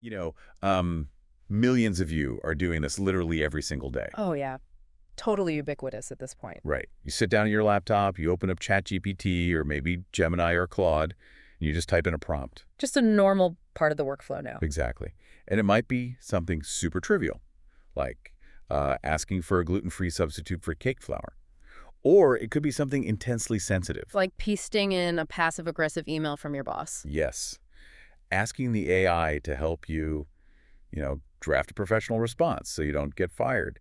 You know, um, Millions of you are doing this literally every single day. Oh, yeah. Totally ubiquitous at this point. Right. You sit down at your laptop, you open up ChatGPT or maybe Gemini or Claude, and you just type in a prompt. Just a normal part of the workflow now. Exactly. And it might be something super trivial, like asking for a gluten-free substitute for cake flour. Or it could be something intensely sensitive. Like pasting in a passive-aggressive email from your boss. Yes. Asking the AI to help you, draft a professional response so you don't get fired.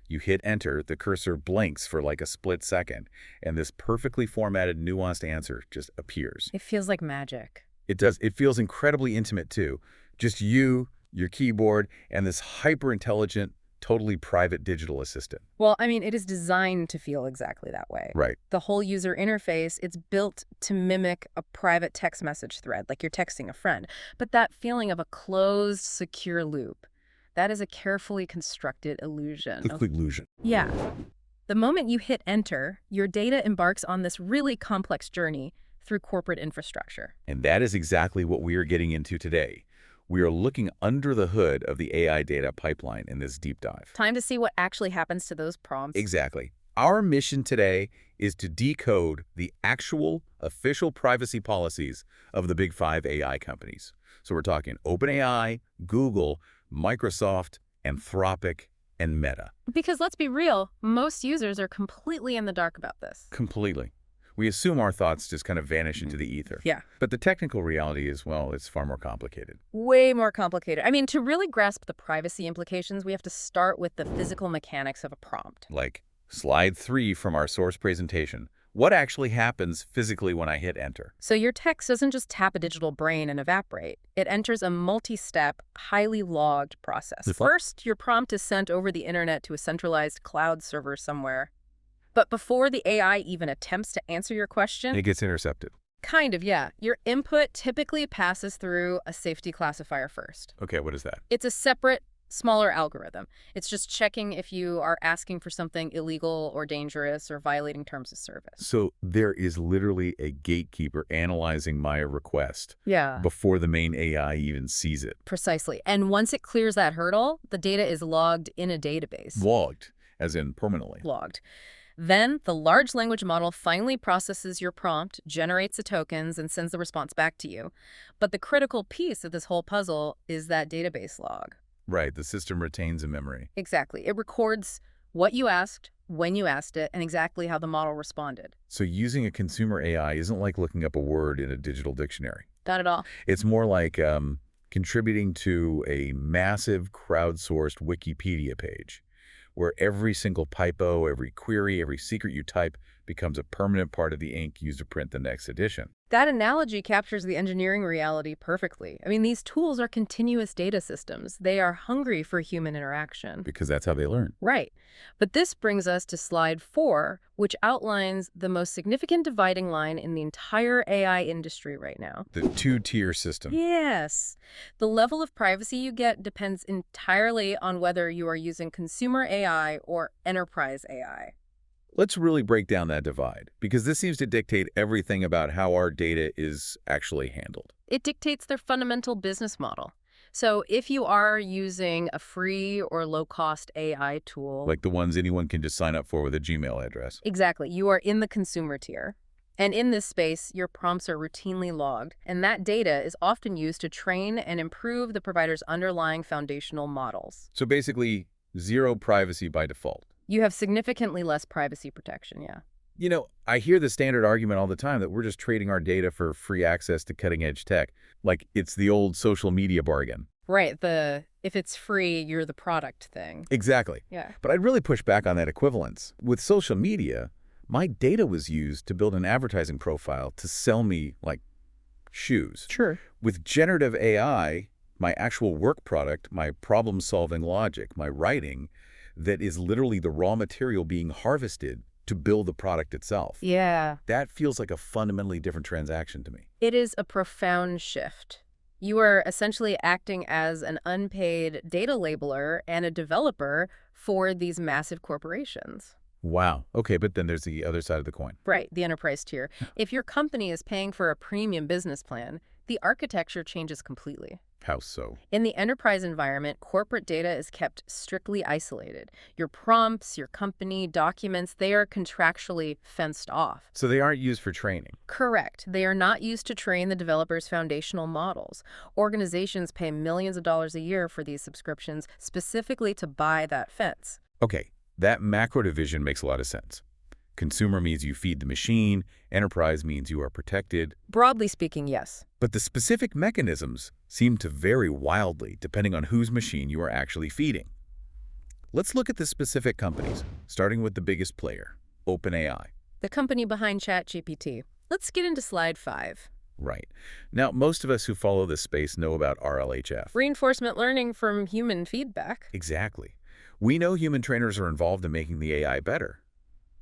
You hit enter, the cursor blinks for like a split second, and this perfectly formatted, nuanced answer just appears. It feels like magic. It does. It feels incredibly intimate, too. Just you, your keyboard, and this hyper-intelligent, totally private digital assistant. Well, I mean, it is designed to feel exactly that way. Right. The whole user interface, it's built to mimic a private text message thread, like you're texting a friend. But that feeling of a closed, secure loop, that is a carefully constructed illusion. Illusion. Yeah. The moment you hit enter, your data embarks on this really complex journey through corporate infrastructure. And that is exactly what we are getting into today. We are looking under the hood of the AI data pipeline in this deep dive. Time to see what actually happens to those prompts. Exactly. Our mission today is to decode the actual official privacy policies of the big five AI companies. So we're talking OpenAI, Google, Microsoft, Anthropic, and Meta. Because let's be real, most users are completely in the dark about this. Completely. We assume our thoughts just kind of vanish into the ether. Yeah. But the technical reality is, well, it's far more complicated. Way more complicated. I mean, to really grasp the privacy implications, we have to start with the physical mechanics of a prompt. Like slide 3 from our source presentation. What actually happens physically when I hit enter? So your text doesn't just tap a digital brain and evaporate. It enters a multi-step, highly logged process. First, your prompt is sent over the internet to a centralized cloud server somewhere. But before the AI even attempts to answer your question, It gets intercepted. kind of, yeah. Your input typically passes through a safety classifier first. Okay, what is that? It's a separate, smaller algorithm. It's just checking if you are asking for something illegal or dangerous or violating terms of service. So there is literally a gatekeeper analyzing my request Yeah. before the main AI even sees it. Precisely. And once it clears that hurdle, the data is logged in a database. Logged, as in permanently. Logged. Then the large language model finally processes your prompt, generates the tokens, and sends the response back to you. But the critical piece of this whole puzzle is that database log. Right, the system retains a memory. Exactly. It records what you asked, when you asked it, and exactly how the model responded. So using a consumer AI isn't like looking up a word in a digital dictionary. Not at all. It's more like contributing to a massive crowdsourced Wikipedia page, where every single typo, every query, every secret you type becomes a permanent part of the ink used to print the next edition. That analogy captures the engineering reality perfectly. I mean, these tools are continuous data systems. They are hungry for human interaction. Because that's how they learn. Right. But this brings us to slide 4, which outlines the most significant dividing line in the entire AI industry right now. The two-tier system. Yes. The level of privacy you get depends entirely on whether you are using consumer AI or enterprise AI. Let's really break down that divide, because this seems to dictate everything about how our data is actually handled. It dictates their fundamental business model. So if you are using a free or low-cost AI tool, Like the ones anyone can just sign up for with a Gmail address. exactly, you are in the consumer tier. And in this space, your prompts are routinely logged, and that data is often used to train and improve the provider's underlying foundational models. So basically, zero privacy by default. You have significantly less privacy protection, yeah. I hear the standard argument all the time that we're just trading our data for free access to cutting-edge tech, like it's the old social media bargain. Right, the if it's free, you're the product thing. Exactly. Yeah. But I'd really push back on that equivalence. With social media, my data was used to build an advertising profile to sell me, like, shoes. Sure. With generative AI, my actual work product, my problem-solving logic, my writing, that is literally the raw material being harvested to build the product itself. Yeah. That feels like a fundamentally different transaction to me. It is a profound shift. You are essentially acting as an unpaid data labeler and a developer for these massive corporations. Wow. Okay, but then there's the other side of the coin. Right, the enterprise tier. If your company is paying for a premium business plan, the architecture changes completely. How so? In the enterprise environment, corporate data is kept strictly isolated. Your prompts, your company, documents, they are contractually fenced off. So they aren't used for training. Correct. They are not used to train the developers' foundational models. Organizations pay millions of dollars a year for these subscriptions specifically to buy that fence. Okay, that macro division makes a lot of sense. Consumer means you feed the machine, enterprise means you are protected. Broadly speaking, yes. But the specific mechanisms seem to vary wildly depending on whose machine you are actually feeding. Let's look at the specific companies, starting with the biggest player, OpenAI. The company behind ChatGPT. Let's get into slide 5. Right. Now, most of us who follow this space know about RLHF. Reinforcement learning from human feedback. Exactly. We know human trainers are involved in making the AI better.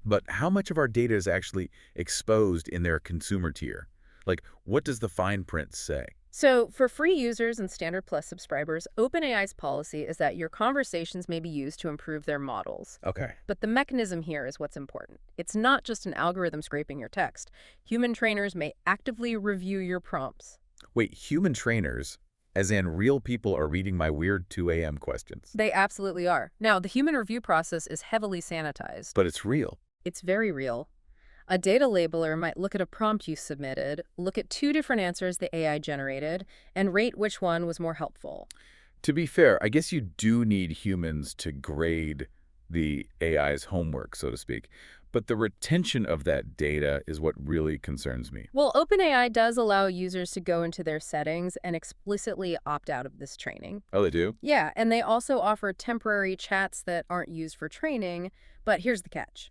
But how much of our data is actually exposed in their consumer tier? Like, what does the fine print say? So, for free users and Standard Plus subscribers, OpenAI's policy is that your conversations may be used to improve their models. Okay. But the mechanism here is what's important. It's not just an algorithm scraping your text. Human trainers may actively review your prompts. Wait, human trainers, as in real people are reading my weird 2 a.m. questions. They absolutely are. Now, the human review process is heavily sanitized. But it's real. It's very real. A data labeler might look at a prompt you submitted, look at 2 different answers the AI generated, and rate which one was more helpful. To be fair, I guess you do need humans to grade the AI's homework, so to speak. But the retention of that data is what really concerns me. Well, OpenAI does allow users to go into their settings and explicitly opt out of this training. Oh, they do? Yeah, and they also offer temporary chats that aren't used for training, but here's the catch.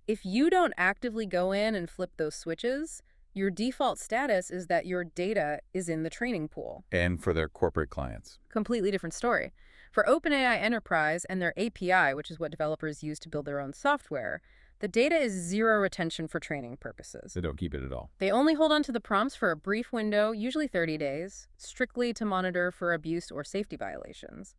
If you don't actively go in and flip those switches, your default status is that your data is in the training pool. And for their corporate clients. Completely different story. For OpenAI Enterprise and their API, which is what developers use to build their own software, the data is zero retention for training purposes. They don't keep it at all. They only hold on to the prompts for a brief window, usually 30 days, strictly to monitor for abuse or safety violations.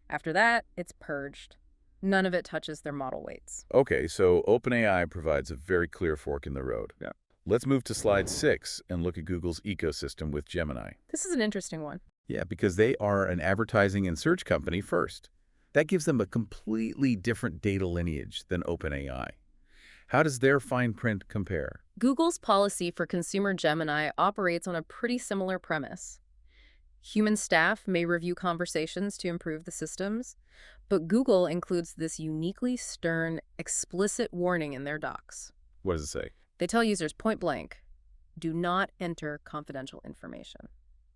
After that, it's purged. None of it touches their model weights. Okay, so OpenAI provides a very clear fork in the road. Yeah. Let's move to slide 6 and look at Google's ecosystem with Gemini. This is an interesting one. Yeah, because they are an advertising and search company first. That gives them a completely different data lineage than OpenAI. How does their fine print compare? Google's policy for consumer Gemini operates on a pretty similar premise. Human staff may review conversations to improve the systems, but Google includes this uniquely stern, explicit warning in their docs. What does it say? They tell users point blank, do not enter confidential information.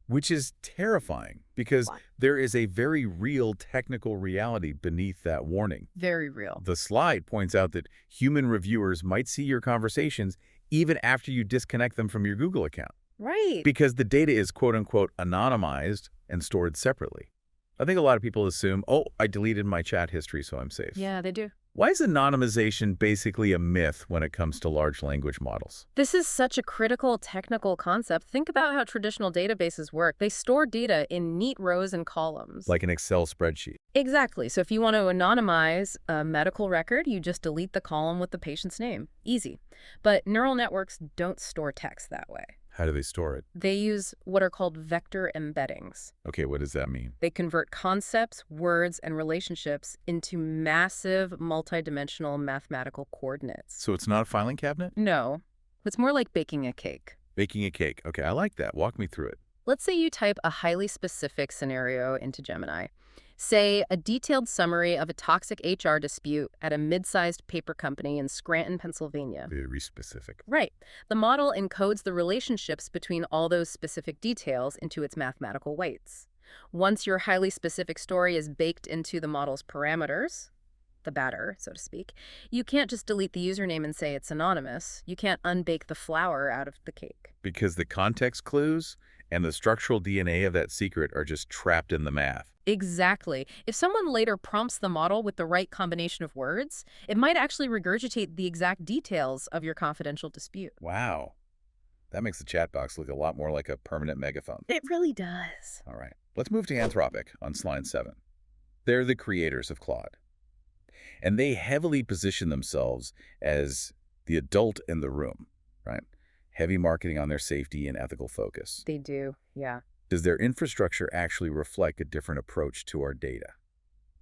Which is terrifying because Why? there is a very real technical reality beneath that warning. Very real. The slide points out that human reviewers might see your conversations even after you disconnect them from your Google account Right. because the data is quote-unquote anonymized and stored separately. I think a lot of people assume, oh, I deleted my chat history, so I'm safe. Yeah, they do. Why is anonymization basically a myth when it comes to large language models? This is such a critical technical concept. Think about how traditional databases work. They store data in neat rows and columns. Like an Excel spreadsheet. Exactly. So if you want to anonymize a medical record, you just delete the column with the patient's name. Easy. But neural networks don't store text that way. How do they store it? They use what are called vector embeddings. Okay, what does that mean? They convert concepts, words, and relationships into massive multidimensional mathematical coordinates. So it's not a filing cabinet? No, it's more like baking a cake. Baking a cake. Okay, I like that. Walk me through it. Let's say you type a highly specific scenario into Gemini. Say, a detailed summary of a toxic HR dispute at a mid-sized paper company in Scranton, Pennsylvania. Very specific. Right. The model encodes the relationships between all those specific details into its mathematical weights. Once your highly specific story is baked into the model's parameters, the batter, so to speak, you can't just delete the username and say it's anonymous. You can't unbake the flour out of the cake. Because the context clues and the structural DNA of that secret are just trapped in the math. Exactly. If someone later prompts the model with the right combination of words, it might actually regurgitate the exact details of your confidential dispute. Wow. That makes the chat box look a lot more like a permanent megaphone. It really does. All right. Let's move to Anthropic on slide 7. They're the creators of Claude. And they heavily position themselves as the adult in the room, right? Heavy marketing on their safety and ethical focus. They do, yeah. Does their infrastructure actually reflect a different approach to our data?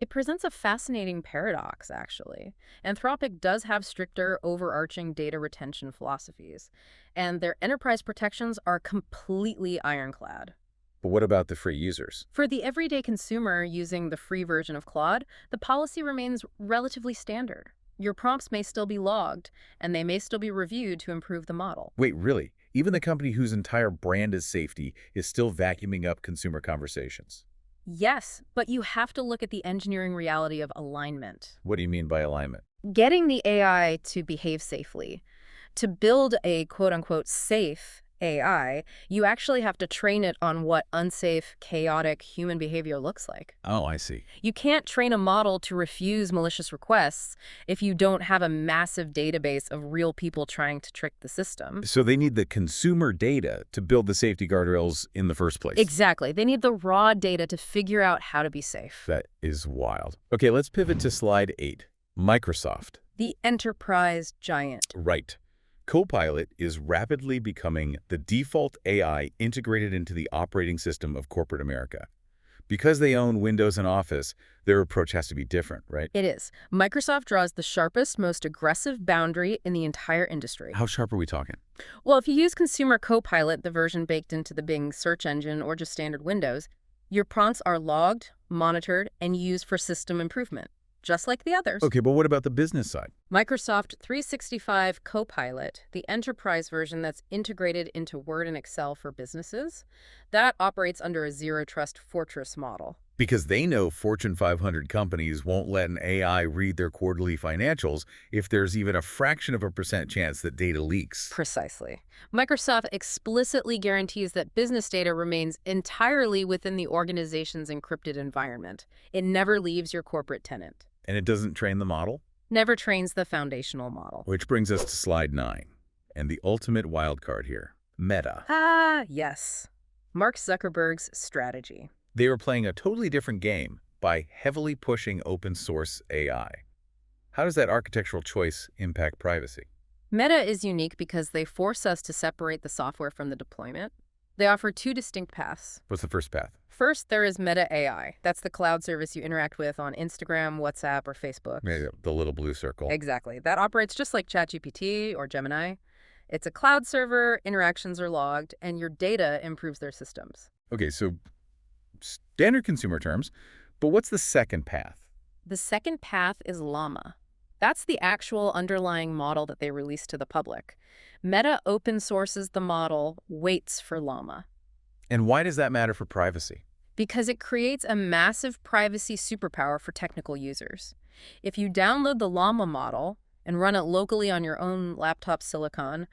It presents a fascinating paradox, actually. Anthropic does have stricter, overarching data retention philosophies, and their enterprise protections are completely ironclad. But what about the free users? For the everyday consumer using the free version of Claude, the policy remains relatively standard. Your prompts may still be logged, and they may still be reviewed to improve the model. Wait, really? Even the company whose entire brand is safety is still vacuuming up consumer conversations. Yes, but you have to look at the engineering reality of alignment. What do you mean by alignment? Getting the AI to behave safely. To build a quote-unquote safe AI, you actually have to train it on what unsafe, chaotic human behavior looks like. Oh, I see. You can't train a model to refuse malicious requests if you don't have a massive database of real people trying to trick the system. So they need the consumer data to build the safety guardrails in the first place. Exactly. They need the raw data to figure out how to be safe. That is wild. Okay, let's pivot to slide 8. Microsoft. The enterprise giant. Right. Copilot is rapidly becoming the default AI integrated into the operating system of corporate America. Because they own Windows and Office, their approach has to be different, right? It is. Microsoft draws the sharpest, most aggressive boundary in the entire industry. How sharp are we talking? Well, if you use Consumer Copilot, the version baked into the Bing search engine or just standard Windows, your prompts are logged, monitored, and used for system improvement, just like the others. Okay, but what about the business side? Microsoft 365 Copilot, the enterprise version that's integrated into Word and Excel for businesses, that operates under a zero-trust fortress model. Because they know Fortune 500 companies won't let an AI read their quarterly financials if there's even a fraction of a percent chance that data leaks. Precisely. Microsoft explicitly guarantees that business data remains entirely within the organization's encrypted environment. It never leaves your corporate tenant. And it doesn't train the model? Never trains the foundational model. Which brings us to slide 9, and the ultimate wildcard here, Meta. Ah, yes. Mark Zuckerberg's strategy. They are playing a totally different game by heavily pushing open source AI. How does that architectural choice impact privacy? Meta is unique because they force us to separate the software from the deployment. They offer two distinct paths. What's the first path? First, there is Meta AI. That's the cloud service you interact with on Instagram, WhatsApp, or Facebook. Maybe the little blue circle. Exactly. That operates just like ChatGPT or Gemini. It's a cloud server, interactions are logged, and your data improves their systems. Okay, so standard consumer terms, but what's the second path? The second path is Llama. That's the actual underlying model that they release to the public. Meta open sources the model, waits for Llama. And why does that matter for privacy? Because it creates a massive privacy superpower for technical users. If you download the Llama model and run it locally on your own laptop silicon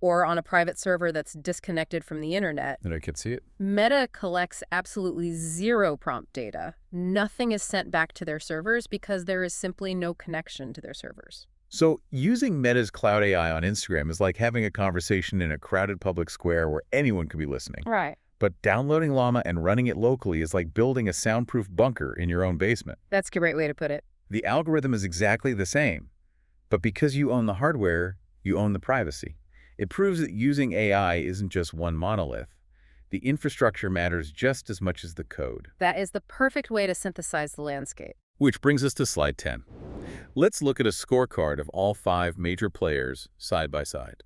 or on a private server that's disconnected from the internet, That I could see it. Meta collects absolutely zero prompt data. Nothing is sent back to their servers because there is simply no connection to their servers. So using Meta's cloud AI on Instagram is like having a conversation in a crowded public square where anyone could be listening. Right. But downloading Llama and running it locally is like building a soundproof bunker in your own basement. That's a great way to put it. The algorithm is exactly the same, but because you own the hardware, you own the privacy. It proves that using AI isn't just one monolith. The infrastructure matters just as much as the code. That is the perfect way to synthesize the landscape. Which brings us to slide 10. Let's look at a scorecard of all 5 major players side by side.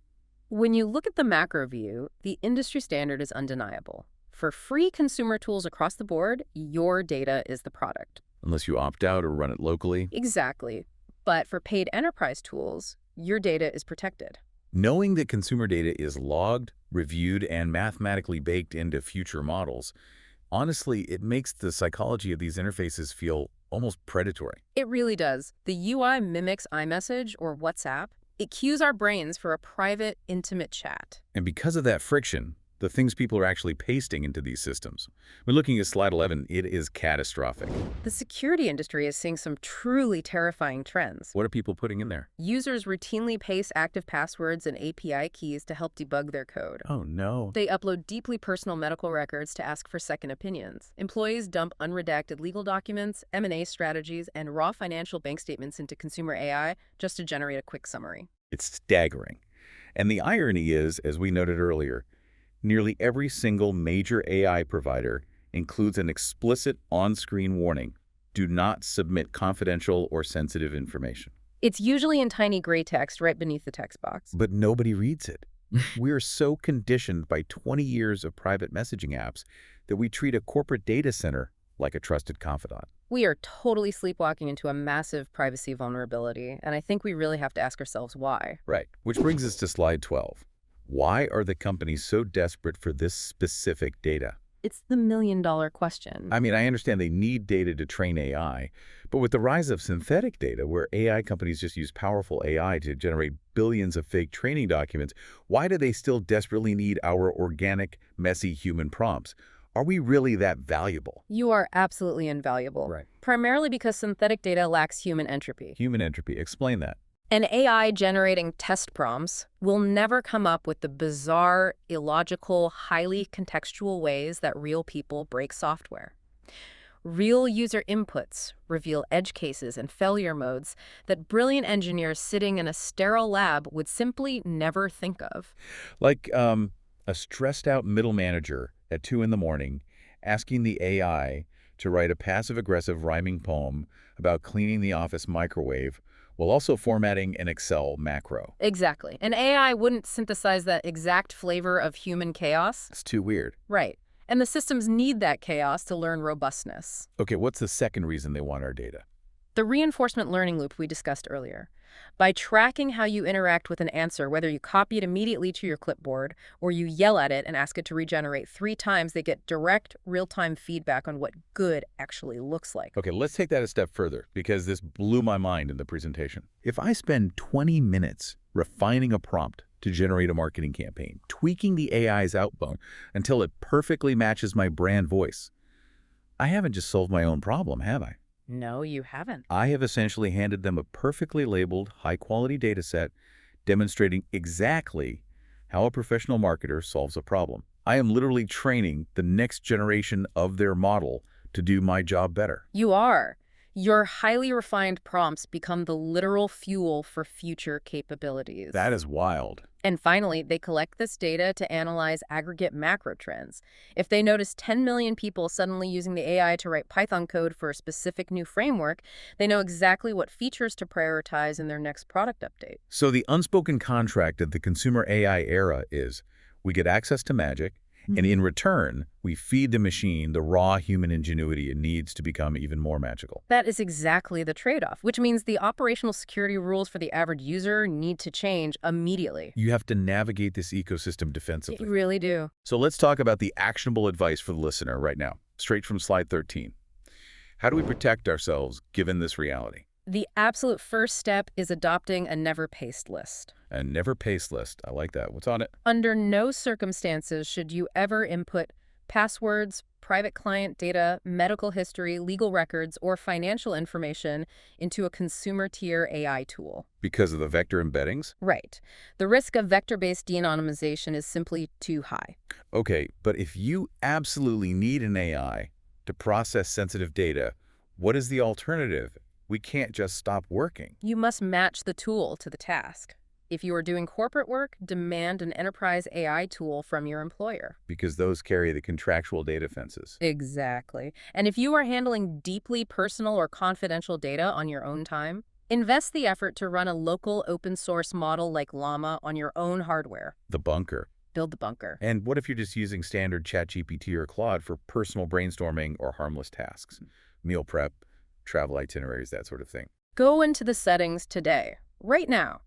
When you look at the macro view, the industry standard is undeniable. For free consumer tools across the board, your data is the product. Unless you opt out or run it locally. Exactly. But for paid enterprise tools, your data is protected. Knowing that consumer data is logged, reviewed, and mathematically baked into future models, honestly, it makes the psychology of these interfaces feel almost predatory. It really does. The UI mimics iMessage or WhatsApp. It cues our brains for a private, intimate chat. And because of that friction, the things people are actually pasting into these systems. When looking at slide 11, it is catastrophic. The security industry is seeing some truly terrifying trends. What are people putting in there? Users routinely paste active passwords and API keys to help debug their code. Oh, no. They upload deeply personal medical records to ask for second opinions. Employees dump unredacted legal documents, M&A strategies, and raw financial bank statements into consumer AI just to generate a quick summary. It's staggering. And the irony is, as we noted earlier, Nearly every single major AI provider includes an explicit on-screen warning: do not submit confidential or sensitive information. It's usually in tiny gray text right beneath the text box. But nobody reads it. We're so conditioned by 20 years of private messaging apps that we treat a corporate data center like a trusted confidant. We are totally sleepwalking into a massive privacy vulnerability, and I think we really have to ask ourselves why. Right. Which brings us to slide 12. Why are the companies so desperate for this specific data? It's the million-dollar question. I mean, I understand they need data to train AI, but with the rise of synthetic data, where AI companies just use powerful AI to generate billions of fake training documents, why do they still desperately need our organic, messy human prompts? Are we really that valuable? You are absolutely invaluable. Right. Primarily because synthetic data lacks human entropy. Human entropy. Explain that. An AI generating test prompts will never come up with the bizarre, illogical, highly contextual ways that real people break software. Real user inputs reveal edge cases and failure modes that brilliant engineers sitting in a sterile lab would simply never think of. Like a stressed-out middle manager at 2 in the morning asking the AI to write a passive-aggressive rhyming poem about cleaning the office microwave while also formatting an Excel macro. Exactly. An AI wouldn't synthesize that exact flavor of human chaos. It's too weird. Right. And the systems need that chaos to learn robustness. Okay, what's the second reason they want our data? The reinforcement learning loop we discussed earlier. By tracking how you interact with an answer, whether you copy it immediately to your clipboard or you yell at it and ask it to regenerate 3 times, they get direct, real-time feedback on what good actually looks like. Okay, let's take that a step further, because this blew my mind in the presentation. If I spend 20 minutes refining a prompt to generate a marketing campaign, tweaking the AI's output until it perfectly matches my brand voice, I haven't just solved my own problem, have I? No, you haven't. I have essentially handed them a perfectly labeled, high-quality data set demonstrating exactly how a professional marketer solves a problem. I am literally training the next generation of their model to do my job better. You are. Your highly refined prompts become the literal fuel for future capabilities. That is wild. And finally, they collect this data to analyze aggregate macro trends. If they notice 10 million people suddenly using the AI to write Python code for a specific new framework, they know exactly what features to prioritize in their next product update. So the unspoken contract of the consumer AI era is we get access to magic, and in return, we feed the machine the raw human ingenuity it needs to become even more magical. That is exactly the trade-off, which means the operational security rules for the average user need to change immediately. You have to navigate this ecosystem defensively. You really do. So let's talk about the actionable advice for the listener right now, straight from slide 13. How do we protect ourselves given this reality? The absolute first step is adopting a never paste list. A never paste list. I like that. What's on it? Under no circumstances should you ever input passwords, private client data, medical history, legal records, or financial information into a consumer tier AI tool. Because of the vector embeddings? Right. The risk of vector-based de-anonymization is simply too high. Okay, but if you absolutely need an AI to process sensitive data, what is the alternative? We can't just stop working. You must match the tool to the task. If you are doing corporate work, demand an enterprise AI tool from your employer. Because those carry the contractual data fences. Exactly. And if you are handling deeply personal or confidential data on your own time, invest the effort to run a local open source model like Llama on your own hardware. The bunker. Build the bunker. And what if you're just using standard ChatGPT or Claude for personal brainstorming or harmless tasks? Meal prep, travel itineraries, that sort of thing. Go into the settings today, right now.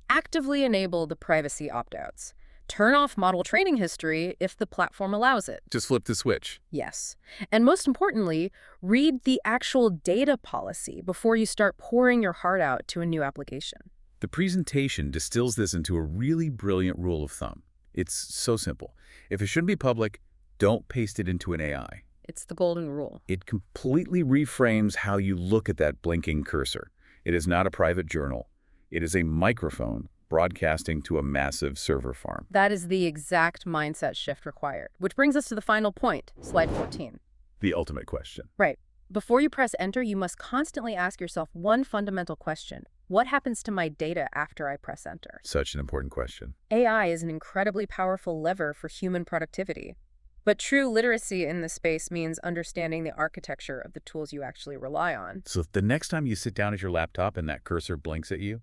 Actively enable the privacy opt-outs. Turn off model training history if the platform allows it. Just flip the switch. Yes. And most importantly, read the actual data policy before you start pouring your heart out to a new application. The presentation distills this into a really brilliant rule of thumb. It's so simple. If it shouldn't be public, don't paste it into an AI. It's the golden rule. It completely reframes how you look at that blinking cursor. It is not a private journal. It is a microphone broadcasting to a massive server farm. That is the exact mindset shift required, which brings us to the final point, slide 14. The ultimate question. Right. Before you press enter, you must constantly ask yourself one fundamental question. What happens to my data after I press enter? Such an important question. AI is an incredibly powerful lever for human productivity. But true literacy in this space means understanding the architecture of the tools you actually rely on. So the next time you sit down at your laptop and that cursor blinks at you,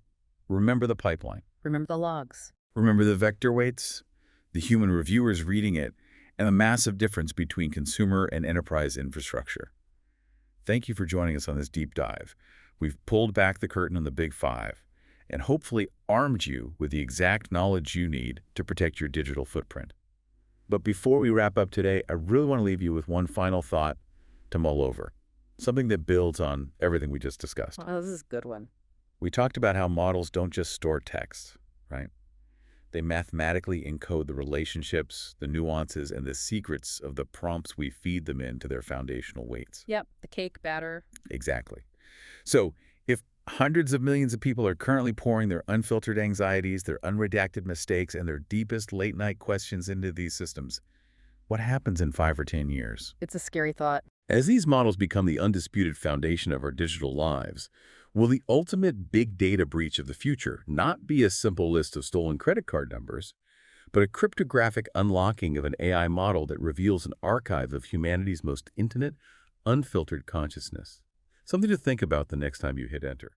remember the pipeline. Remember the logs. Remember the vector weights, the human reviewers reading it, and the massive difference between consumer and enterprise infrastructure. Thank you for joining us on this deep dive. We've pulled back the curtain on the Big Five and hopefully armed you with the exact knowledge you need to protect your digital footprint. But before we wrap up today, I really want to leave you with one final thought to mull over, something that builds on everything we just discussed. Oh, this is a good one. We talked about how models don't just store text, right? They mathematically encode the relationships, the nuances, and the secrets of the prompts we feed them into their foundational weights. Yep, the cake batter. Exactly. So if hundreds of millions of people are currently pouring their unfiltered anxieties, their unredacted mistakes, and their deepest late-night questions into these systems, what happens in 5 or 10 years? It's a scary thought. As these models become the undisputed foundation of our digital lives, will the ultimate big data breach of the future not be a simple list of stolen credit card numbers, but a cryptographic unlocking of an AI model that reveals an archive of humanity's most intimate, unfiltered consciousness? Something to think about the next time you hit enter.